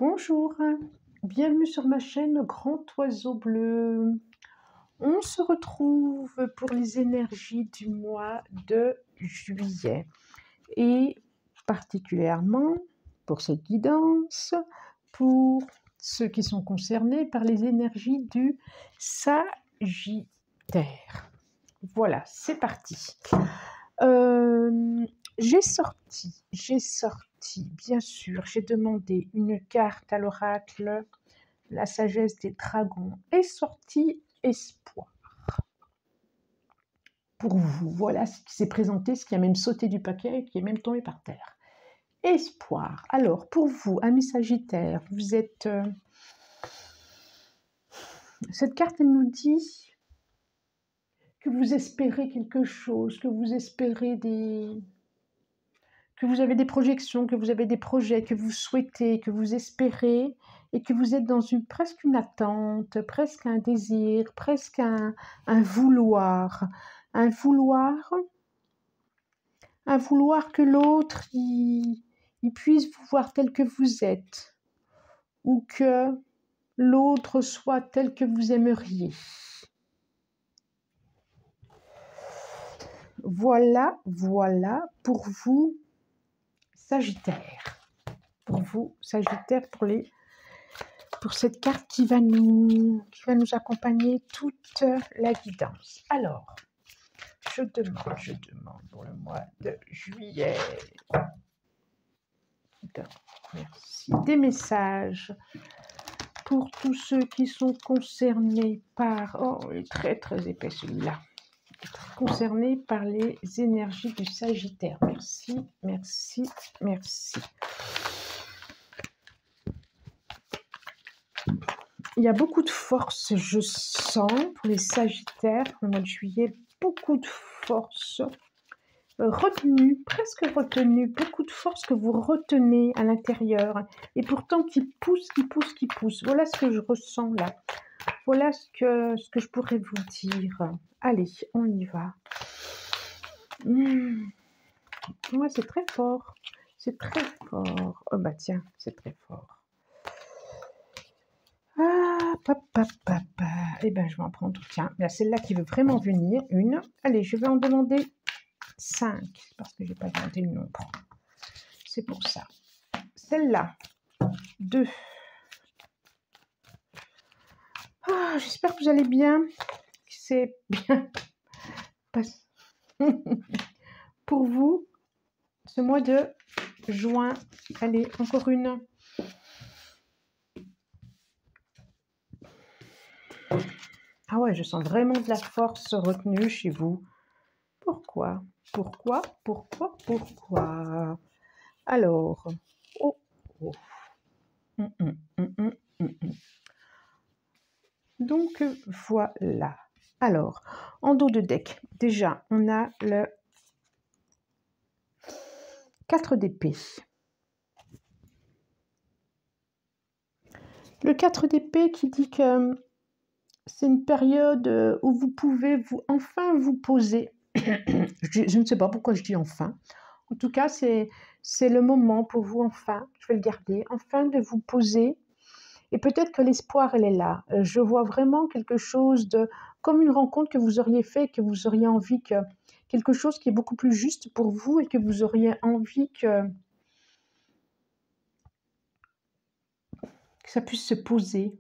Bonjour, bienvenue sur ma chaîne Grand Oiseau Bleu. On se retrouve pour les énergies du mois de juillet et particulièrement pour cette guidance, pour ceux qui sont concernés par les énergies du Sagittaire. Voilà, c'est parti. J'ai sorti, bien sûr, j'ai demandé une carte à l'oracle, la sagesse des dragons, et sorti espoir. Pour vous, voilà ce qui s'est présenté, ce qui a même sauté du paquet et qui est même tombé par terre. Espoir. Alors, pour vous, amis Sagittaire, vous êtes... cette carte, elle nous dit que vous espérez quelque chose, que vous espérez que vous avez des projections, que vous avez des projets, que vous souhaitez, que vous espérez, et que vous êtes dans presque une attente, presque un désir, presque un vouloir. Un vouloir que l'autre il puisse vous voir tel que vous êtes, ou que l'autre soit tel que vous aimeriez. Voilà pour vous, Sagittaire. Pour vous, Sagittaire, pour cette carte qui va nous accompagner toute la guidance. Alors, je demande pour le mois de juillet. Merci. Des messages pour tous ceux qui sont concernés par... Oh, il est très très épais celui-là. Concernés par les énergies du Sagittaire. Merci. Il y a beaucoup de force, je sens, pour les Sagittaires au mois de juillet. Beaucoup de force retenue, presque retenue. Beaucoup de force que vous retenez à l'intérieur. Et pourtant qui pousse. Voilà ce que je ressens là. Voilà ce que je pourrais vous dire. Allez, on y va. Ouais, c'est très fort. C'est très fort. Oh bah tiens, c'est très fort. Ah, eh ben, je vais en prendre. Tiens, il y a celle-là qui veut vraiment venir. Une. Allez, je vais en demander 5. Parce que je n'ai pas demandé le nombre. C'est pour ça. Celle-là. 2. Ah, j'espère que vous allez bien. C'est bien. Pour vous, ce mois de juin. Allez, encore une. Ah ouais, je sens vraiment de la force retenue chez vous. Pourquoi? Alors, oh. Donc, voilà. Alors, en dos de deck, déjà, on a le 4 d'épée. Le 4 d'épée qui dit que c'est une période où vous pouvez enfin vous poser. Je ne sais pas pourquoi je dis enfin. En tout cas, c'est le moment pour vous, enfin, je vais le garder, enfin de vous poser. Et peut-être que l'espoir, elle est là. Je vois vraiment quelque chose comme une rencontre que vous auriez fait, que vous auriez envie que quelque chose qui est beaucoup plus juste pour vous et que vous auriez envie que ça puisse se poser.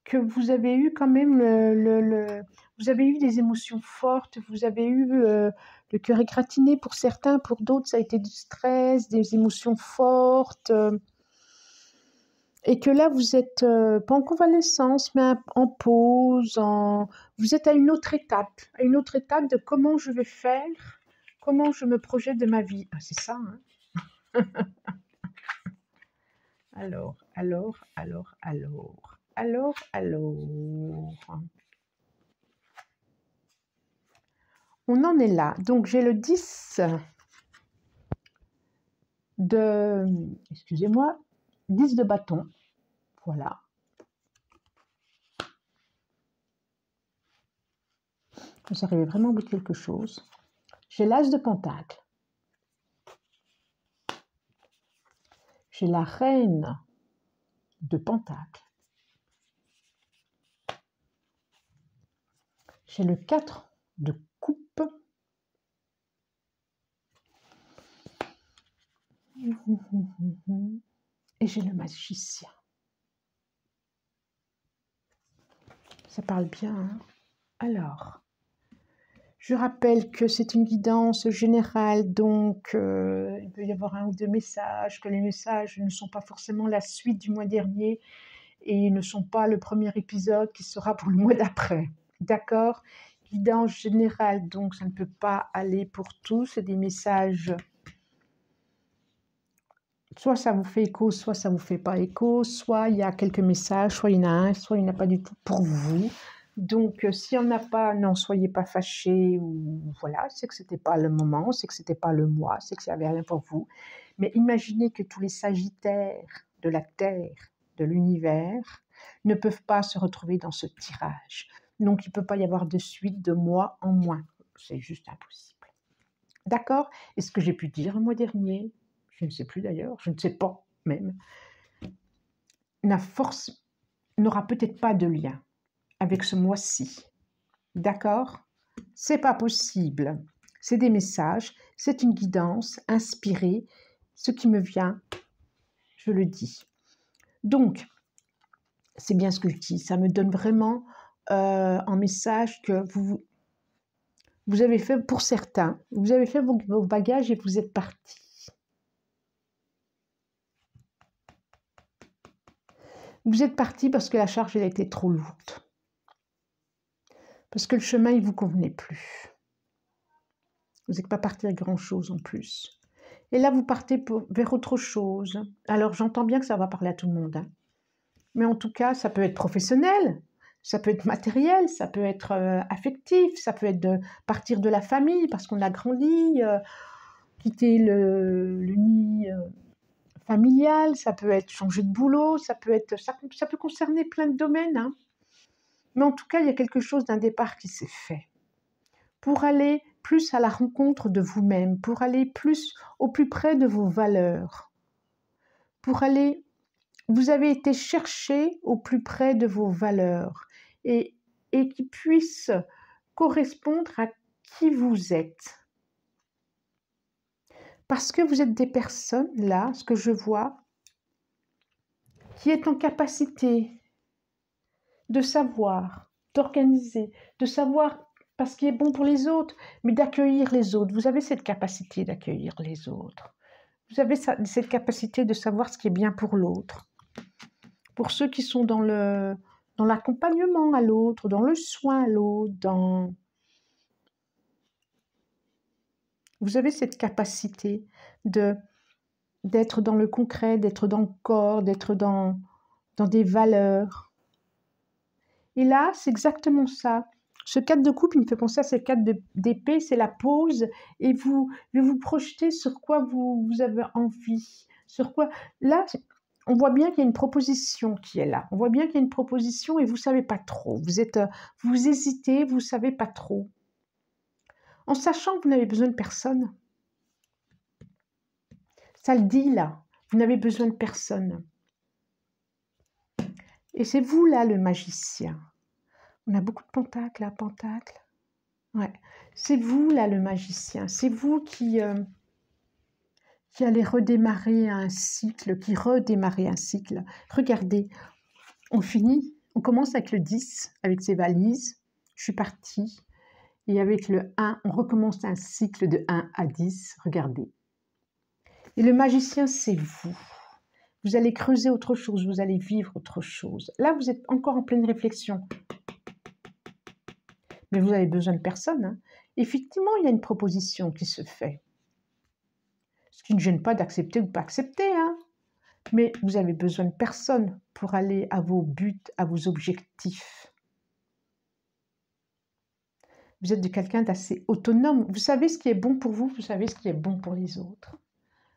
Que vous avez eu quand même vous avez eu des émotions fortes, vous avez eu le cœur égratigné pour certains, pour d'autres ça a été du stress, des émotions fortes, et que là vous êtes pas en convalescence mais en pause, vous êtes à une autre étape de comment je vais faire, comment je me projette de ma vie. Ah, c'est ça, hein. Alors. On en est là. Donc, j'ai le 10 de... Excusez-moi. 10 de bâton. Voilà. Vous arrivez vraiment au bout de quelque chose. J'ai l'as de pentacle. J'ai la reine de Pentacle. J'ai le 4 de coupe. Et j'ai le magicien. Ça parle bien, hein? Alors, je rappelle que c'est une guidance générale, donc il peut y avoir 1 ou 2 messages, que les messages ne sont pas forcément la suite du mois dernier et ne sont pas le premier épisode qui sera pour le mois d'après. D'accord? Guidance générale, donc ça ne peut pas aller pour tous, c'est des messages... Soit ça vous fait écho, soit ça ne vous fait pas écho, soit il y a quelques messages, soit il y en a un, soit il n'y en a pas du tout pour vous. Donc, s'il n'y en a pas, non, soyez pas fâchés, ou voilà, c'est que ce n'était pas le moment, c'est que ce n'était pas le mois, c'est que ça n'avait rien pour vous. Mais imaginez que tous les sagittaires de la Terre, de l'univers, ne peuvent pas se retrouver dans ce tirage. Donc, il ne peut pas y avoir de suite de mois en mois. C'est juste impossible. D'accord? Et ce que j'ai pu dire le mois dernier, je ne sais plus d'ailleurs, je ne sais pas même, n'aura peut-être pas de lien avec ce mois-ci. D'accord? C'est pas possible. C'est des messages, c'est une guidance inspirée. Ce qui me vient, je le dis. Donc, c'est bien ce que je dis. Ça me donne vraiment un message que vous avez fait, pour certains, vous avez fait vos bagages et vous êtes partis. Vous êtes parti parce que la charge elle a été trop lourde. Parce que le chemin, il ne vous convenait plus. Vous n'êtes pas parti avec grand-chose en plus. Et là, vous partez vers autre chose. Alors, j'entends bien que ça va parler à tout le monde. Hein. Mais en tout cas, ça peut être professionnel, ça peut être matériel, ça peut être affectif, ça peut être de partir de la famille parce qu'on a grandi, quitter le nid familial, ça peut être changer de boulot, ça peut concerner plein de domaines. Hein. Mais en tout cas, il y a quelque chose d'un départ qui s'est fait. Pour aller plus à la rencontre de vous-même, pour aller plus au plus près de vos valeurs, pour aller... Vous avez été chercher au plus près de vos valeurs et qui puissent correspondre à qui vous êtes. Parce que vous êtes des personnes, là, ce que je vois, qui est en capacité de savoir, d'organiser, de savoir pas ce qui est bon pour les autres, mais d'accueillir les autres. Vous avez cette capacité d'accueillir les autres. Vous avez cette capacité de savoir ce qui est bien pour l'autre. Pour ceux qui sont dans l'accompagnement à l'autre, dans le soin à l'autre, vous avez cette capacité d'être dans le concret, d'être dans le corps, d'être dans des valeurs. Et là, c'est exactement ça. Ce 4 de coupe, il me fait penser à ce 4 d'épée, c'est la pause, et vous projetez sur quoi vous avez envie, sur quoi... Là, on voit bien qu'il y a une proposition qui est là. On voit bien qu'il y a une proposition et vous ne savez pas trop. Vous hésitez, vous ne savez pas trop. En sachant que vous n'avez besoin de personne. Ça le dit là. Vous n'avez besoin de personne. Et c'est vous là le magicien. On a beaucoup de pentacles là, pentacles. Ouais. C'est vous là le magicien. C'est vous qui allez redémarrer un cycle, Regardez, on finit, on commence avec le 10, avec ses valises. Je suis partie. Et avec le 1, on recommence un cycle de 1 à 10. Regardez. Et le magicien, c'est vous. Vous allez creuser autre chose, vous allez vivre autre chose. Là, vous êtes encore en pleine réflexion. Mais vous avez besoin de personne. Hein. Effectivement, il y a une proposition qui se fait. Ce qui ne gêne pas d'accepter ou de ne pas accepter. Hein. Mais vous avez besoin de personne pour aller à vos buts, à vos objectifs. Vous êtes de quelqu'un d'assez autonome. Vous savez ce qui est bon pour vous, vous savez ce qui est bon pour les autres.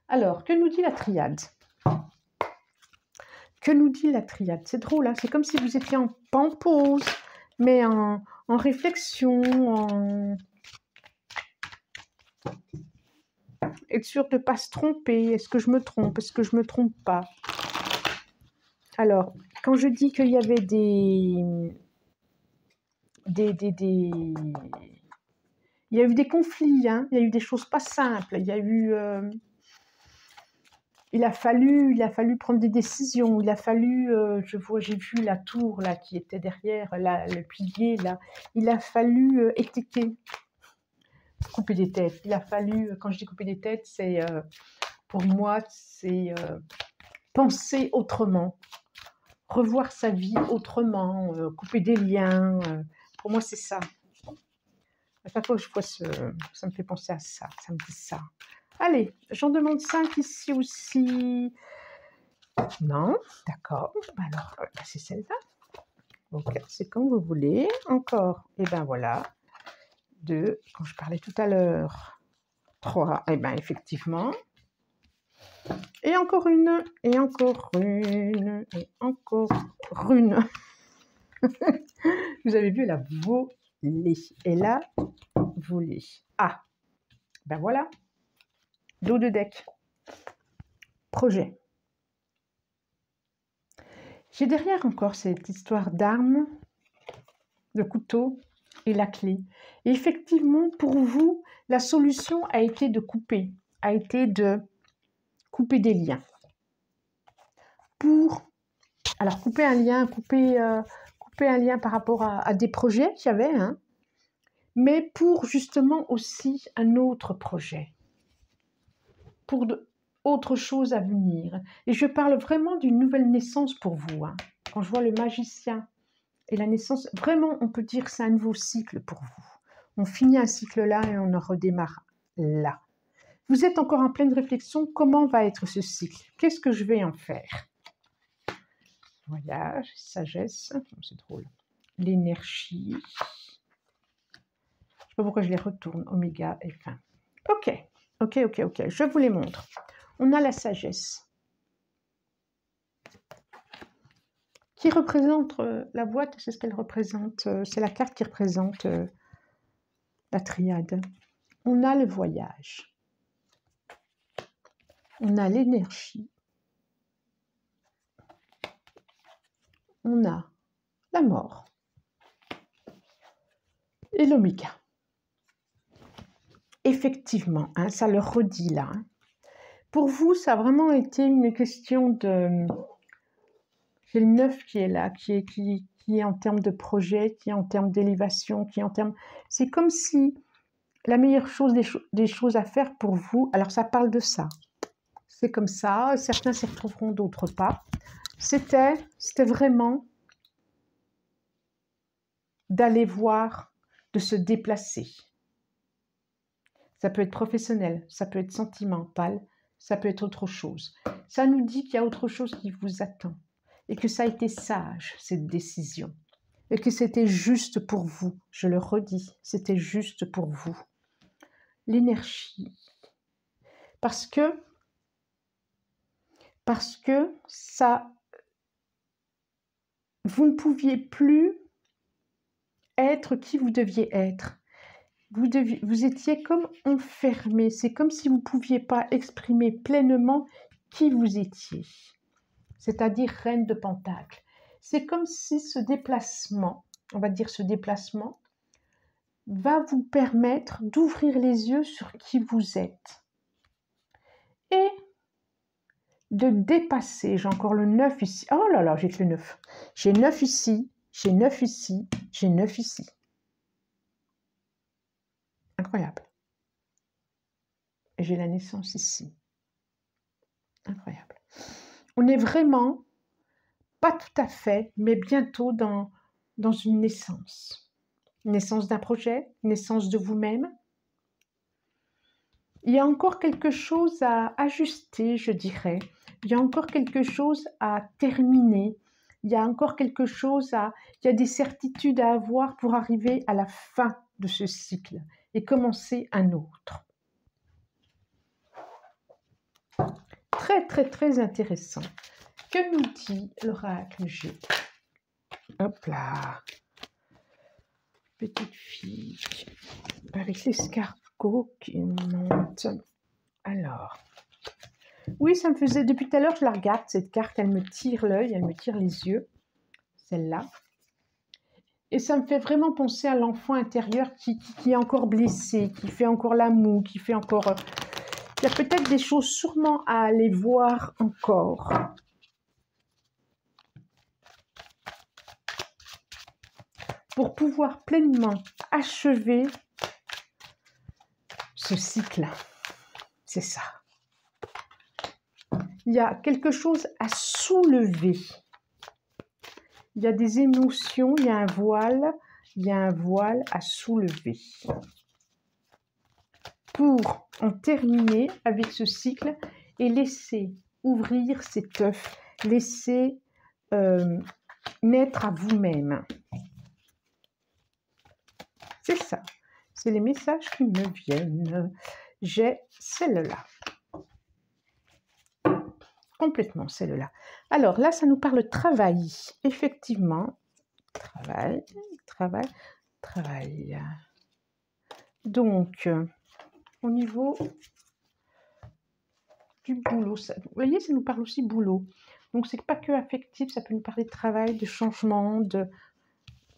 Alors, que nous dit la triade? Que nous dit la triade? C'est drôle, hein, c'est comme si vous étiez pas en pause, mais en réflexion, Être sûr de ne pas se tromper. Est-ce que je me trompe? Est-ce que je ne me trompe pas? Alors, quand je dis qu'il y avait il y a eu des conflits, hein, il y a eu des choses pas simples, il y a eu... il a fallu prendre des décisions, il a fallu, j'ai vu la tour là qui était derrière, là, le pilier là, il a fallu étiqueter, couper des têtes. Il a fallu, quand je dis couper des têtes, c'est pour moi, c'est penser autrement, revoir sa vie autrement, couper des liens. Pour moi, c'est ça. À chaque fois que je vois ça me fait penser à ça, ça me dit ça. Allez, j'en demande 5 ici aussi. Non, d'accord. Alors, c'est celle-là. Donc, c'est quand vous voulez. Encore, et ben voilà. 2, quand je parlais tout à l'heure. 3, et ben effectivement. Et encore une, et encore une, et encore une. Vous avez vu, elle a volé. Elle a volé. Ah, ben voilà. Dos de deck. Projet. J'ai derrière encore cette histoire d'armes, de couteau et la clé. Et effectivement, pour vous, la solution a été de couper, a été de couper des liens. Alors couper un lien, couper un lien par rapport à des projets qu'il y avait, hein, mais pour justement aussi un autre projet, pour autre chose à venir. Et je parle vraiment d'une nouvelle naissance pour vous. Hein. Quand je vois le magicien et la naissance, vraiment, on peut dire que c'est un nouveau cycle pour vous. On finit un cycle là et on en redémarre là. Vous êtes encore en pleine réflexion, comment va être ce cycle? Qu'est-ce que je vais en faire? Voyage, sagesse, c'est drôle. L'énergie. Je ne sais pas pourquoi je les retourne, oméga et fin. Ok, je vous les montre. On a la sagesse. Qui représente la boîte, c'est ce qu'elle représente, c'est la carte qui représente la triade. On a le voyage. On a l'énergie. On a la mort. Et l'oméga. Effectivement, hein, ça le redit là. Hein. Pour vous, ça a vraiment été une question de... J'ai le 9 qui est là, qui est en termes de projet, qui est en termes d'élévation, qui est en termes... C'est comme si la meilleure chose des choses à faire pour vous, alors ça parle de ça. C'est comme ça, certains s'y retrouveront, d'autres pas. C'était vraiment d'aller voir, de se déplacer. Ça peut être professionnel, ça peut être sentimental, ça peut être autre chose. Ça nous dit qu'il y a autre chose qui vous attend et que ça a été sage, cette décision, et que c'était juste pour vous. Je le redis, c'était juste pour vous. L'énergie. Parce que ça, vous ne pouviez plus être qui vous deviez être. Vous étiez comme enfermé. C'est comme si vous ne pouviez pas exprimer pleinement qui vous étiez. C'est-à-dire reine de Pentacle. C'est comme si ce déplacement, on va dire ce déplacement, va vous permettre d'ouvrir les yeux sur qui vous êtes. Et de dépasser, j'ai encore le 9 ici. Oh là là, j'ai que le 9. J'ai 9 ici, j'ai 9 ici, j'ai 9 ici. Incroyable. Et j'ai la naissance ici. Incroyable. On est vraiment, pas tout à fait, mais bientôt dans une naissance. Une naissance d'un projet, une naissance de vous-même. Il y a encore quelque chose à ajuster, je dirais. Il y a encore quelque chose à terminer. Il y a encore quelque chose il y a des certitudes à avoir pour arriver à la fin de ce cycle et commencer un autre. Très, très, très intéressant. Que nous dit l'oracle G? Hop là. Petite fille avec l'escargot qui monte. Alors, oui, ça me faisait, depuis tout à l'heure, je la regarde, cette carte, elle me tire l'œil, elle me tire les yeux, celle-là. Et ça me fait vraiment penser à l'enfant intérieur qui est encore blessé, qui fait encore la moue, qui fait encore... Il y a peut-être des choses sûrement à aller voir encore. Pour pouvoir pleinement achever ce cycle. C'est ça. Il y a quelque chose à soulever. Il y a des émotions, il y a un voile à soulever. Pour en terminer avec ce cycle et laisser ouvrir cet œuf, laisser naître à vous-même. C'est ça, c'est les messages qui me viennent. J'ai celle-là. Complètement celle-là. Alors là, ça nous parle de travail. Effectivement, travail. Donc, au niveau du boulot, ça, vous voyez, ça nous parle aussi boulot. Donc, c'est pas que affectif, ça peut nous parler de travail, de changement, de...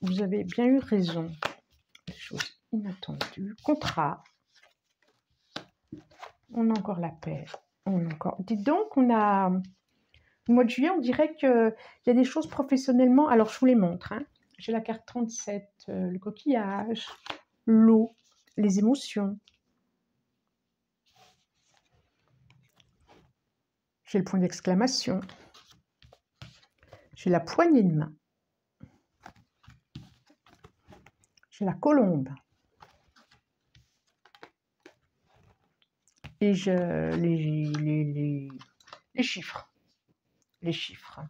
Vous avez bien eu raison. Des choses inattendues. Contrat. On a encore la paix. On a encore... Dites donc, on a... Au mois de juillet, on dirait qu'il y a des choses professionnellement... Alors, je vous les montre. Hein. J'ai la carte 37, le coquillage, l'eau, les émotions. J'ai le point d'exclamation. J'ai la poignée de main. J'ai la colombe. Et les chiffres. Les chiffres.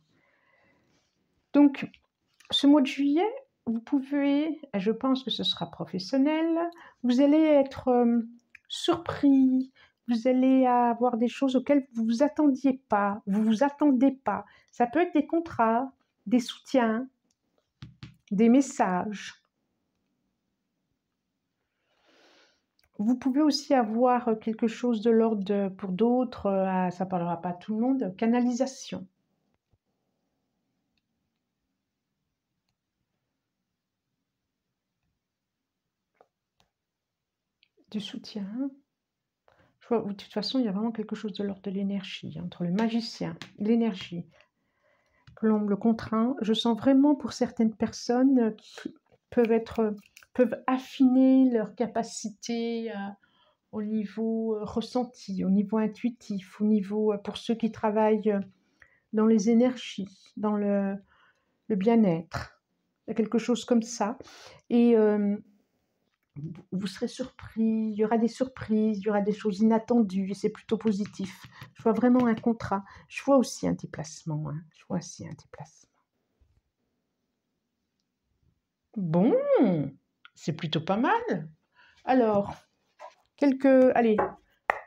Donc, ce mois de juillet, vous pouvez, je pense que ce sera professionnel, vous allez être surpris, vous allez avoir des choses auxquelles vous ne vous attendiez pas, vous ne vous attendez pas. Ça peut être des contrats, des soutiens, des messages. Vous pouvez aussi avoir quelque chose de l'ordre, pour d'autres, ça ne parlera pas à tout le monde, canalisation. Du soutien. Je vois, de toute façon, il y a vraiment quelque chose de l'ordre de l'énergie, entre le magicien, l'énergie, Colombe, le contraint. Je sens vraiment pour certaines personnes qui peuvent affiner leur capacité au niveau ressenti, au niveau intuitif, au niveau, pour ceux qui travaillent dans les énergies, dans le bien-être. Il y a quelque chose comme ça. Et vous serez surpris, il y aura des surprises, il y aura des choses inattendues, et c'est plutôt positif. Je vois vraiment un contrat. Je vois aussi un déplacement. Hein. Je vois aussi un déplacement. Bon, c'est plutôt pas mal. Alors, allez,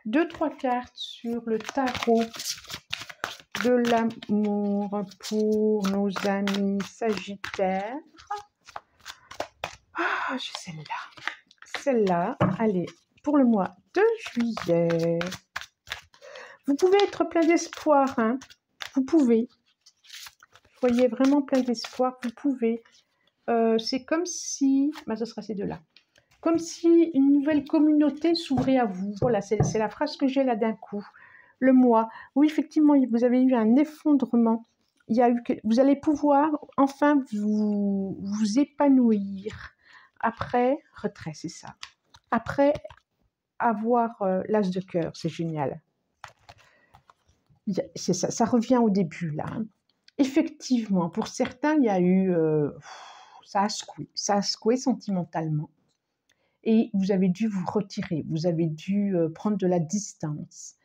2-3 cartes sur le tarot de l'amour pour nos amis Sagittaires. Ah, j'ai celle-là. Celle-là, allez, pour le mois de juillet. Vous pouvez être plein d'espoir, hein. Vous pouvez. Soyez vraiment plein d'espoir, vous pouvez. C'est comme si, ce sera ces deux-là, comme si une nouvelle communauté s'ouvrait à vous. Voilà, c'est la phrase que j'ai là d'un coup. Le mois, oui, effectivement, vous avez eu un effondrement. Vous allez pouvoir enfin vous épanouir. Après, retrait, c'est ça. Après avoir l'as de cœur, c'est génial. C'est ça, ça revient au début, là. Hein. Effectivement, pour certains, il y a eu... ça a secoué sentimentalement. Et vous avez dû vous retirer, vous avez dû prendre de la distance.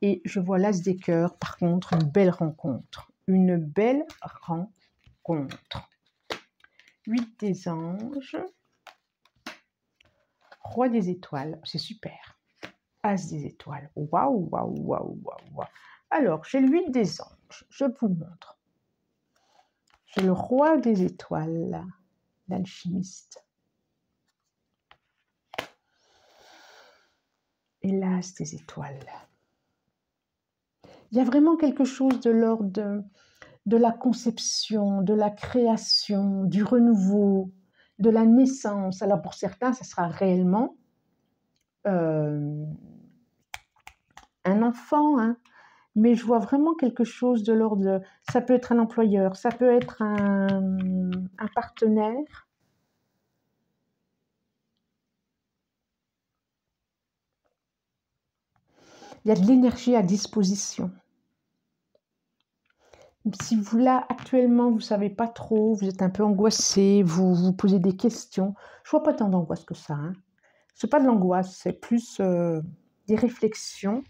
Et je vois l'as des cœurs, par contre, une belle rencontre. Une belle rencontre. 8 des anges. Roi des étoiles, c'est super. As des étoiles, waouh, waouh, waouh, waouh, waouh. Alors, j'ai le 8 des anges, je vous montre. J'ai le roi des étoiles, l'alchimiste. et l'as des étoiles. Il y a vraiment quelque chose de l'ordre de la conception, de la création, du renouveau, de la naissance. Alors pour certains, ça sera réellement un enfant, hein, mais je vois vraiment quelque chose de l'ordre de... Ça peut être un employeur, ça peut être un partenaire. Il y a de l'énergie à disposition. Si vous, là, actuellement, vous ne savez pas trop, vous êtes un peu angoissé, vous vous posez des questions, je ne vois pas tant d'angoisse que ça. Hein. Ce n'est pas de l'angoisse, c'est plus des réflexions.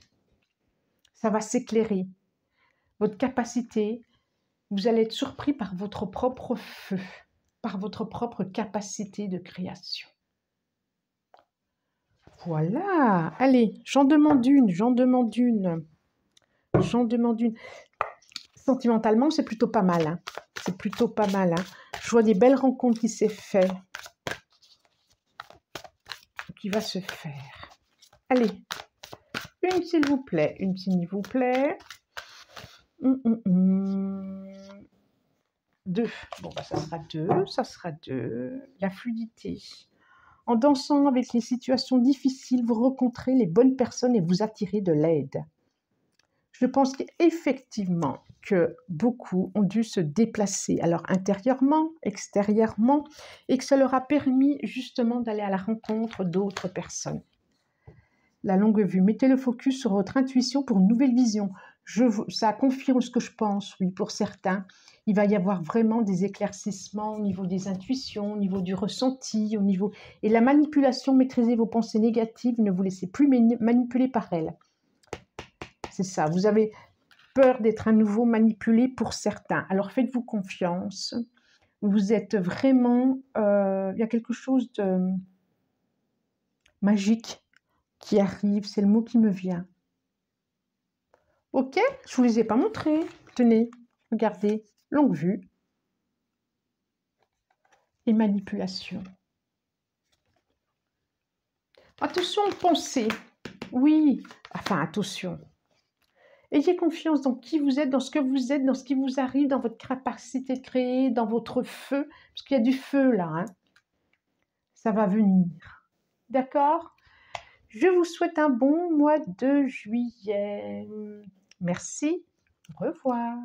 Ça va s'éclairer. Votre capacité, vous allez être surpris par votre propre feu, par votre propre capacité de création. Voilà, allez, j'en demande une, j'en demande une, j'en demande une. Sentimentalement, c'est plutôt pas mal, hein. C'est plutôt pas mal. Hein. Je vois des belles rencontres qui s'est fait, qui va se faire. Allez, une s'il vous plaît, une s'il vous plaît. Deux. Bon, bah, ça sera deux, ça sera deux. La fluidité. En dansant avec les situations difficiles, vous rencontrez les bonnes personnes et vous attirez de l'aide. Je pense qu'effectivement, que beaucoup ont dû se déplacer, alors intérieurement, extérieurement, et que ça leur a permis justement d'aller à la rencontre d'autres personnes. La longue vue, mettez le focus sur votre intuition pour une nouvelle vision. Ça confirme ce que je pense, oui, pour certains. Il va y avoir vraiment des éclaircissements au niveau des intuitions, au niveau du ressenti, au niveau... Et la manipulation, maîtrisez vos pensées négatives, ne vous laissez plus manipuler par elles. C'est ça, vous avez peur d'être à nouveau manipulé pour certains. Alors faites-vous confiance. Vous êtes vraiment... il y a quelque chose de magique qui arrive, c'est le mot qui me vient. Ok, je ne vous les ai pas montrés. Tenez, regardez, longue vue et manipulation. Attention aux pensées. Oui, enfin attention. Ayez confiance dans qui vous êtes, dans ce que vous êtes, dans ce qui vous arrive, dans votre capacité de créer, dans votre feu. Parce qu'il y a du feu là. Hein. Ça va venir. D'accord ? Je vous souhaite un bon mois de juillet. Merci. Au revoir.